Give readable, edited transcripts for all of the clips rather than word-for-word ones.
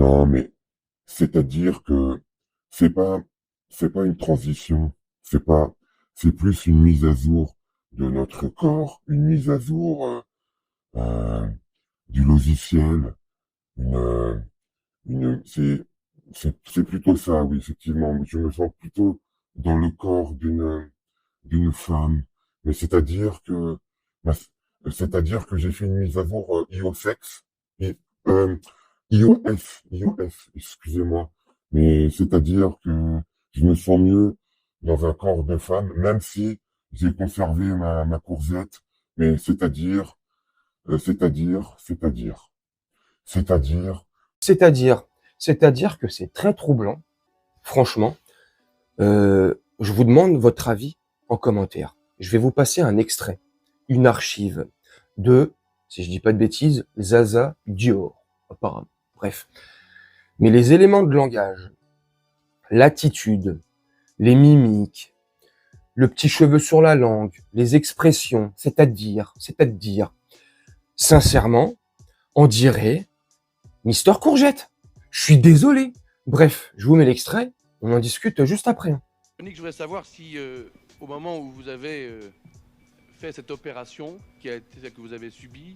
Non, mais c'est-à-dire que c'est pas, c'est pas une transition. C'est pas, c'est plus une mise à jour de notre corps, une mise à jour euh, du logiciel, une, euh, c'est plutôt ça, oui, effectivement. Je me sens plutôt dans le corps d'une femme. Mais bah, c'est-à-dire que j'ai fait une mise à jour IOSEX, et, euh, iOS, excusez-moi. Mais c'est-à-dire que je me sens mieux dans un corps de femme, même si j'ai conservé ma coursette. Mais c'est-à-dire, C'est-à-dire, c'est-à-dire que c'est très troublant, franchement. Je vous demande votre avis en commentaire. Je vais vous passer un extrait, une archive de, si je dis pas de bêtises, Zaza Dior, apparemment. Bref. Mais les éléments de langage, l'attitude, les mimiques, le petit cheveu sur la langue, les expressions, c'est-à-dire, sincèrement, on dirait Mister Courgette. Je suis désolé. Bref, je vous mets l'extrait, on en discute juste après. Nick, je voudrais savoir si, au moment où vous avez fait cette opération qui a été celle que vous avez subie,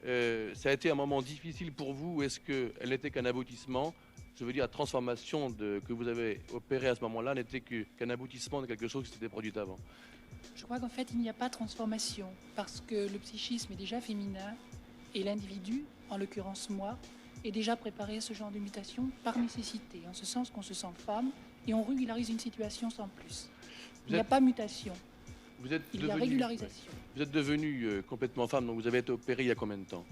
ça a été un moment difficile pour vous ou est-ce qu'elle n'était qu'un aboutissement? Je veux dire, la transformation que vous avez opérée à ce moment-là n'était qu'un aboutissement de quelque chose qui s'était produit avant. Je crois qu'en fait, il n'y a pas de transformation parce que le psychisme est déjà féminin et l'individu, en l'occurrence moi, est déjà préparé à ce genre de mutation par nécessité, en ce sens qu'on se sent femme et on régularise une situation sans plus. Il n'y a pas mutation, il y a régularisation. Vous êtes devenue complètement femme, donc vous avez été opérée il y a combien de temps?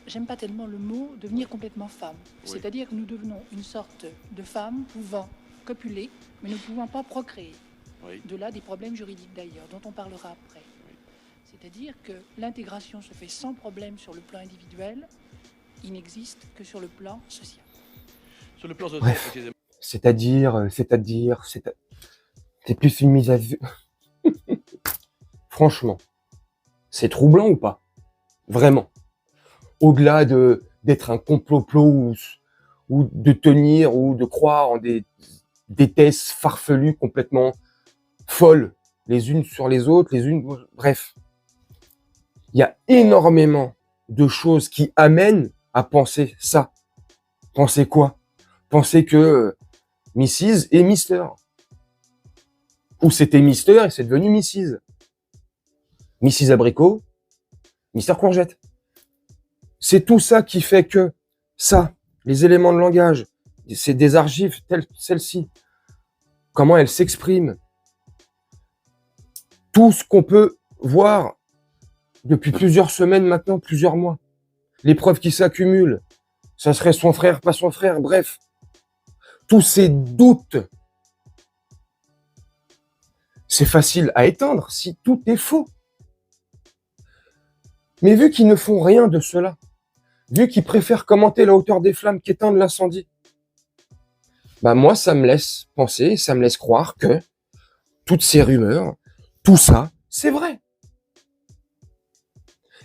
J'aime pas tellement le mot devenir complètement femme. Oui. C'est-à-dire que nous devenons une sorte de femme pouvant copuler, mais ne pouvant pas procréer. Oui. De là des problèmes juridiques d'ailleurs, dont on parlera après. Oui. C'est-à-dire que l'intégration se fait sans problème sur le plan individuel, il n'existe que sur le plan social. Sur le plan social, Bref. précisément. C'est plus une mise à vue. Franchement, c'est troublant ou pas? Vraiment. Au-delà d'être un complot ou de tenir ou de croire en des thèses farfelues complètement folles, les unes sur les autres, bref. Il y a énormément de choses qui amènent à penser ça. Penser quoi? Penser que Mrs. est Mister. Ou c'était Mister et c'est devenu Mrs. Mrs. Abricot, Mister Courgette. C'est tout ça qui fait que ça, les éléments de langage, c'est des archives telles celle-ci, comment elle s'exprime, tout ce qu'on peut voir depuis plusieurs semaines maintenant, plusieurs mois, les preuves qui s'accumulent, ça serait son frère, pas son frère, bref, tous ces doutes, c'est facile à éteindre si tout est faux. Mais vu qu'ils ne font rien de cela, vu qu'ils préfèrent commenter la hauteur des flammes qu'éteindre l'incendie, bah moi, ça me laisse penser, ça me laisse croire que toutes ces rumeurs, tout ça, c'est vrai.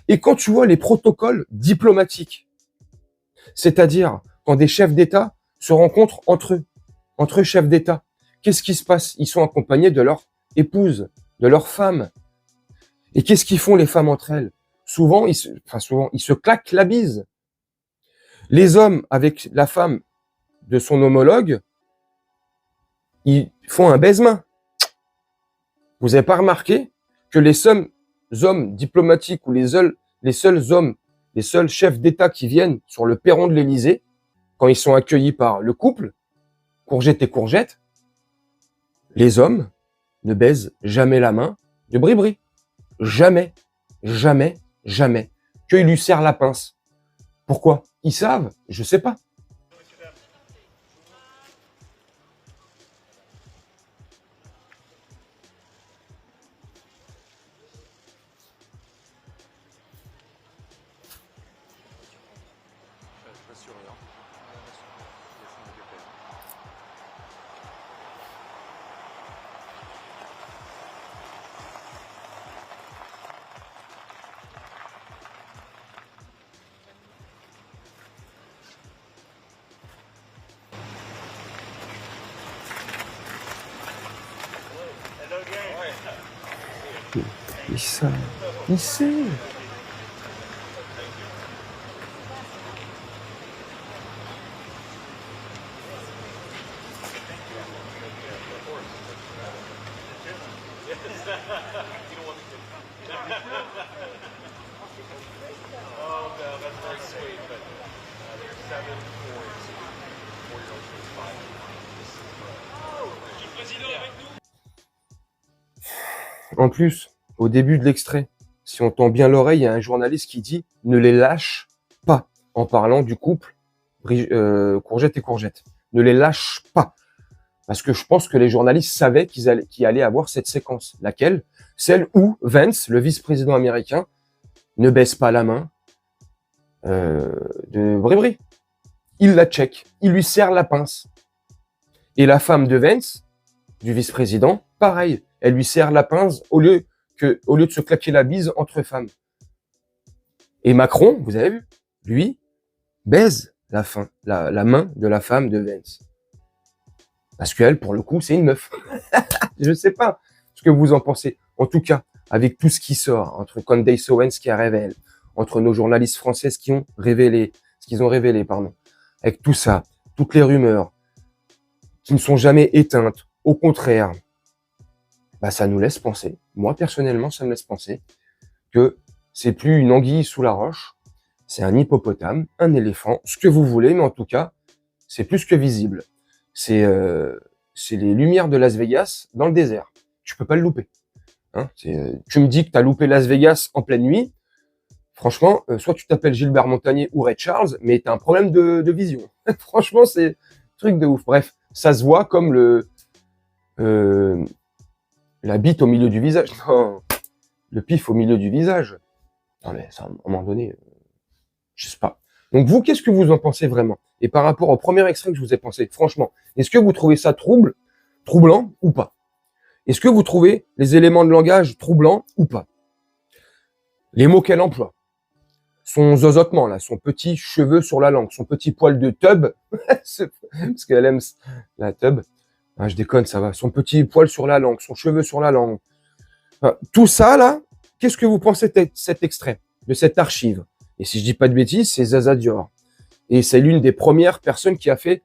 Et quand tu vois les protocoles diplomatiques, c'est-à-dire quand des chefs d'État se rencontrent entre chefs d'État, qu'est-ce qui se passe? Ils sont accompagnés de leur épouse, de leur femme. Et qu'est-ce qu'ils font les femmes entre elles? Souvent, ils se claquent la bise. Les hommes avec la femme de son homologue, ils font un baise-main. Vous n'avez pas remarqué que les seuls hommes diplomatiques ou les seuls chefs d'État qui viennent sur le perron de l'Élysée, quand ils sont accueillis par le couple, Courgette et Courgette, les hommes ne baisent jamais la main de Bribri. Jamais, jamais, jamais. Qu'il lui serre la pince. Pourquoi? Ils savent? Je sais pas. Il sait. Il sait. En plus, au début de l'extrait, si on tend bien l'oreille, il y a un journaliste qui dit « Ne les lâche pas » en parlant du couple Courgette et Courgette. Ne les lâche pas. Parce que je pense que les journalistes savaient qu'il allait avoir cette séquence. Laquelle? Celle où Vance, le vice-président américain, ne baisse pas la main de Bribri. Il la check. Il lui serre la pince. Et la femme de Vance, du vice-président, pareil. Elle lui serre la pince au lieu de se claquer la bise entre femmes. Et Macron, vous avez vu, lui, baise la main de la femme de Vance. Parce qu'elle, pour le coup, c'est une meuf. Je sais pas ce que vous en pensez. En tout cas, avec tout ce qui sort, entre Candace Owens qui a révélé, entre nos journalistes françaises qui ont révélé, avec tout ça, toutes les rumeurs qui ne sont jamais éteintes, au contraire, bah, ça nous laisse penser, moi personnellement, ça me laisse penser que c'est plus une anguille sous la roche, c'est un hippopotame, un éléphant, ce que vous voulez, mais en tout cas, c'est plus que visible. C'est les lumières de Las Vegas dans le désert. Tu peux pas le louper. Hein, tu me dis que tu as loupé Las Vegas en pleine nuit, franchement, soit tu t'appelles Gilbert Montagnier ou Ray Charles, mais tu as un problème de vision. Franchement, c'est un truc de ouf. Bref, ça se voit comme la bite au milieu du visage. Non, le pif au milieu du visage. Non mais ça, à un moment donné, je sais pas. Donc vous, qu'est-ce que vous en pensez vraiment? Et par rapport au premier extrait que je vous ai pensé, franchement, est-ce que vous trouvez ça troublant ou pas? Est-ce que vous trouvez les éléments de langage troublants ou pas? Les mots qu'elle emploie, son zozotement là, son petit cheveu sur la langue, son petit poil de tub, parce qu'elle aime la tub. Ah, je déconne, ça va. Son petit poil sur la langue, son cheveu sur la langue. Enfin, tout ça là, qu'est-ce que vous pensez de cet extrait, de cette archive? Et si je dis pas de bêtises, c'est Zaza Dior. Et c'est l'une des premières personnes qui a fait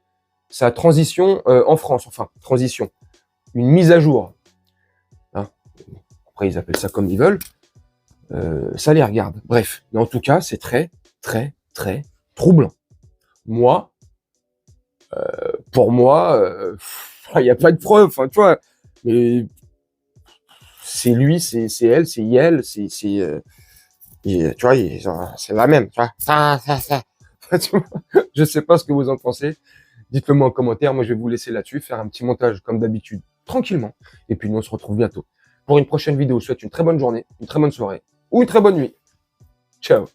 sa transition en France. Enfin, transition. Une mise à jour. Hein, après, ils appellent ça comme ils veulent. Ça les regarde. Bref. Mais en tout cas, c'est très, très, très troublant. Moi, pour moi, il n'y a pas de preuve. Enfin, tu vois, mais c'est lui, c'est elle, c'est elle, tu vois, c'est la même, tu vois. Je sais pas ce que vous en pensez. Dites-le moi en commentaire. Moi, je vais vous laisser là-dessus, faire un petit montage comme d'habitude, tranquillement. Et puis, nous, on se retrouve bientôt pour une prochaine vidéo. Je vous souhaite une très bonne journée, une très bonne soirée ou une très bonne nuit. Ciao.